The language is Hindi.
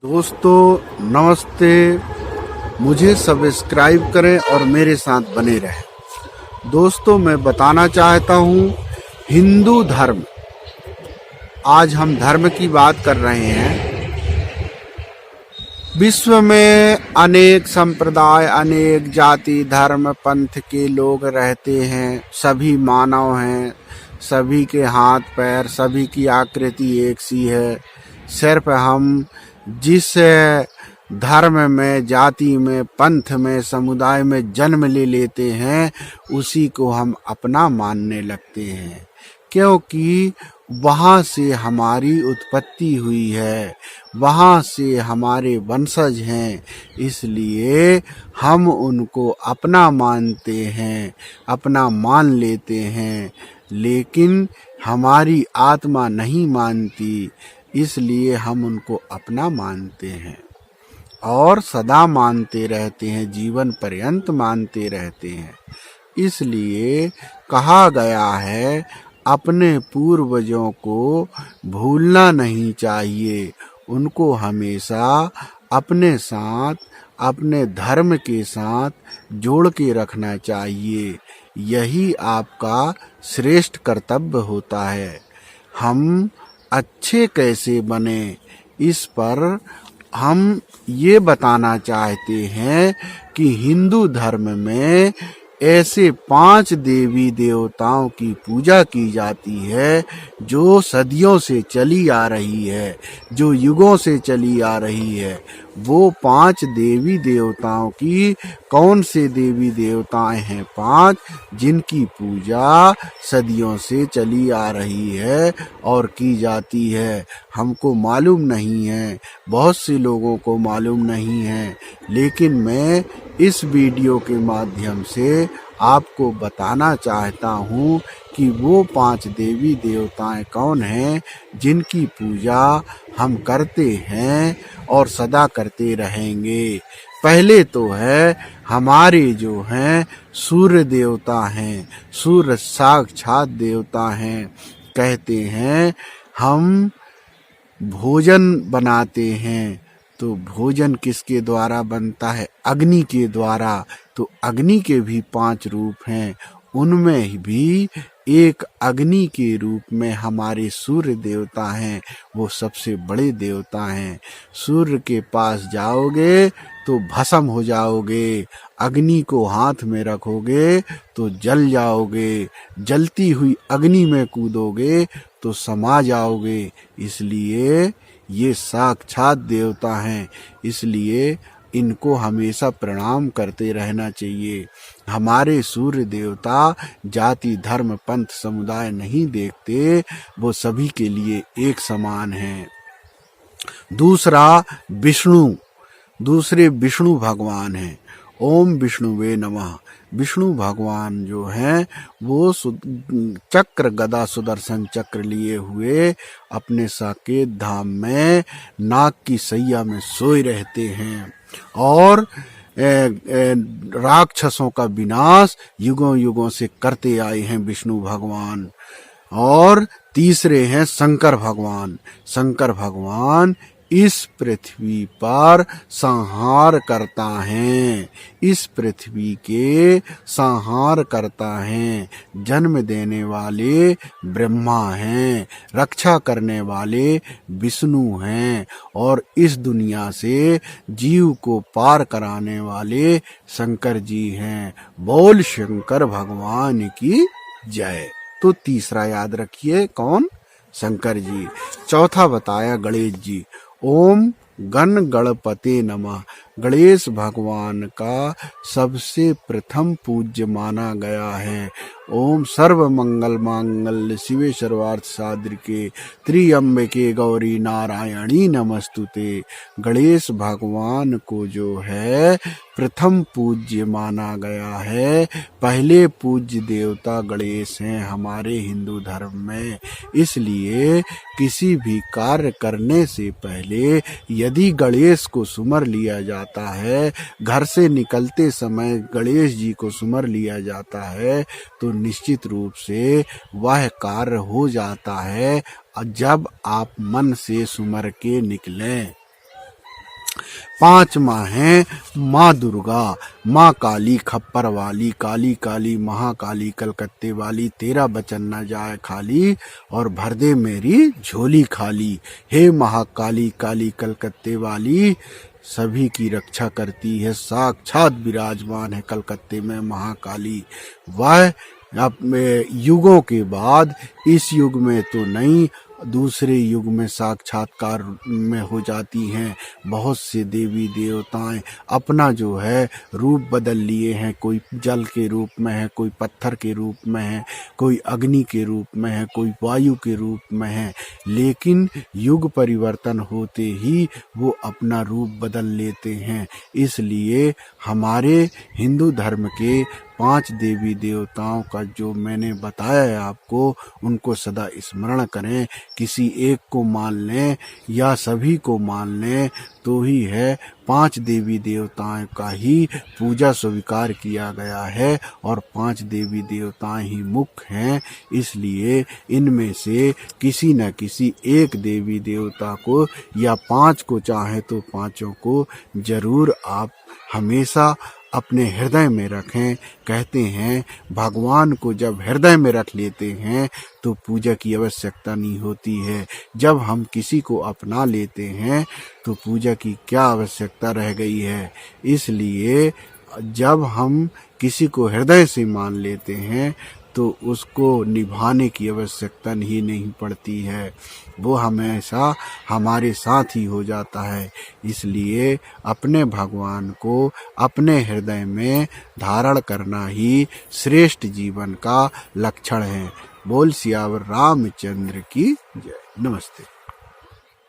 दोस्तों नमस्ते। मुझे सब्सक्राइब करें और मेरे साथ बने रहें। दोस्तों मैं बताना चाहता हूँ हिंदू धर्म, आज हम धर्म की बात कर रहे हैं। विश्व में अनेक संप्रदाय, अनेक जाति, धर्म, पंथ के लोग रहते हैं। सभी मानव हैं, सभी के हाथ पैर, सभी की आकृति एक सी है। सिर्फ हम जिस धर्म में, जाति में, पंथ में, समुदाय में जन्म ले लेते हैं उसी को हम अपना मानने लगते हैं, क्योंकि वहाँ से हमारी उत्पत्ति हुई है, वहाँ से हमारे वंशज हैं, इसलिए हम उनको अपना मानते हैं, अपना मान लेते हैं। लेकिन हमारी आत्मा नहीं मानती, इसलिए हम उनको अपना मानते हैं और सदा मानते रहते हैं, जीवन पर्यंत मानते रहते हैं। इसलिए कहा गया है अपने पूर्वजों को भूलना नहीं चाहिए, उनको हमेशा अपने साथ, अपने धर्म के साथ जोड़ के रखना चाहिए। यही आपका श्रेष्ठ कर्तव्य होता है। हम अच्छे कैसे बने, इस पर हम ये बताना चाहते हैं कि हिंदू धर्म में ऐसे 5 देवी देवताओं की पूजा की जाती है जो सदियों से चली आ रही है, जो युगों से चली आ रही है। वो 5 देवी देवताओं की कौन से देवी देवताएं हैं? 5 जिनकी पूजा सदियों से चली आ रही है और की जाती है। हमको मालूम नहीं है, बहुत से लोगों को मालूम नहीं है, लेकिन मैं इस वीडियो के माध्यम से आपको बताना चाहता हूँ कि वो 5 देवी देवताएं कौन हैं जिनकी पूजा हम करते हैं और सदा करते रहेंगे। पहले तो है हमारे जो हैं सूर्य देवता हैं, सूर्य साक्षात देवता हैं। कहते हैं हम भोजन बनाते हैं तो भोजन किसके द्वारा बनता है? अग्नि के द्वारा। तो अग्नि के भी 5 रूप हैं, उनमें भी एक अग्नि के रूप में हमारे सूर्य देवता हैं, वो सबसे बड़े देवता हैं। सूर्य के पास जाओगे तो भस्म हो जाओगे, अग्नि को हाथ में रखोगे तो जल जाओगे, जलती हुई अग्नि में कूदोगे तो समा जाओगे। इसलिए ये साक्षात देवता हैं, इसलिए इनको हमेशा प्रणाम करते रहना चाहिए। हमारे सूर्य देवता जाति, धर्म, पंथ, समुदाय नहीं देखते, वो सभी के लिए एक समान हैं। दूसरे विष्णु भगवान हैं। ओम विष्णुवे नमः। विष्णु भगवान जो हैं वो चक्र, गदा, सुदर्शन चक्र लिए हुए अपने साकेत धाम में नाग की सैया में सोए रहते हैं और राक्षसों का विनाश युगों युगों से करते आए हैं विष्णु भगवान। और तीसरे हैं शंकर भगवान। शंकर भगवान इस पृथ्वी पर संहार करता है, इस पृथ्वी के संहार करता है। जन्म देने वाले ब्रह्मा हैं, रक्षा करने वाले विष्णु हैं और इस दुनिया से जीव को पार कराने वाले शंकर जी हैं। बोल शंकर भगवान की जय। तो तीसरा याद रखिए कौन? शंकर जी। चौथा बताया गणेश जी। ओम गण गणपते नमः। गणेश भगवान का सबसे प्रथम पूज्य माना गया है। ओम सर्व मंगल मांगल्य शिवे सर्वार्थ साधिके त्र्यंबके गौरी नारायणी नमस्तुते। गणेश भगवान को जो है प्रथम पूज्य माना गया है। पहले पूज्य देवता गणेश हैं हमारे हिंदू धर्म में। इसलिए किसी भी कार्य करने से पहले यदि गणेश को सुमर लिया जाता है, घर से निकलते समय गणेश जी को सुमर लिया जाता है, तो निश्चित रूप से वह कार्य हो जाता है जब आप मन से सुमर के निकलें। 5 माँ हैं माँ दुर्गा, माँ काली खप्पर वाली, काली काली महाकाली कलकत्ते वाली, तेरा बचन न जाए खाली और भर दे मेरी झोली खाली। हे महाकाली काली कलकत्ते वाली, सभी की रक्षा करती है, साक्षात विराजमान है कलकत्ते में महाकाली। वह अब युगों के बाद इस युग में तो नहीं, दूसरे युग में साक्षात्कार में हो जाती हैं। बहुत से देवी देवताएं अपना जो है रूप बदल लिए हैं, कोई जल के रूप में है, कोई पत्थर के रूप में है, कोई अग्नि के रूप में है, कोई वायु के रूप में है, लेकिन युग परिवर्तन होते ही वो अपना रूप बदल लेते हैं। इसलिए हमारे हिंदू धर्म के 5 देवी देवताओं का जो मैंने बताया है आपको, उनको सदा स्मरण करें। किसी एक को मान लें या सभी को मान लें तो ही है 5 देवी देवताओं का ही पूजा स्वीकार किया गया है और 5 देवी देवताएं ही मुख्य हैं। इसलिए इनमें से किसी न किसी एक देवी देवता को या 5 को चाहे तो 5 को जरूर आप हमेशा अपने हृदय में रखें। कहते हैं भगवान को जब हृदय में रख लेते हैं तो पूजा की आवश्यकता नहीं होती है। जब हम किसी को अपना लेते हैं तो पूजा की क्या आवश्यकता रह गई है। इसलिए जब हम किसी को हृदय से मान लेते हैं तो उसको निभाने की आवश्यकता ही नहीं पड़ती है, वो हमेशा हमारे साथ ही हो जाता है। इसलिए अपने भगवान को अपने हृदय में धारण करना ही श्रेष्ठ जीवन का लक्षण है। बोल सियावर रामचंद्र की जय। नमस्ते।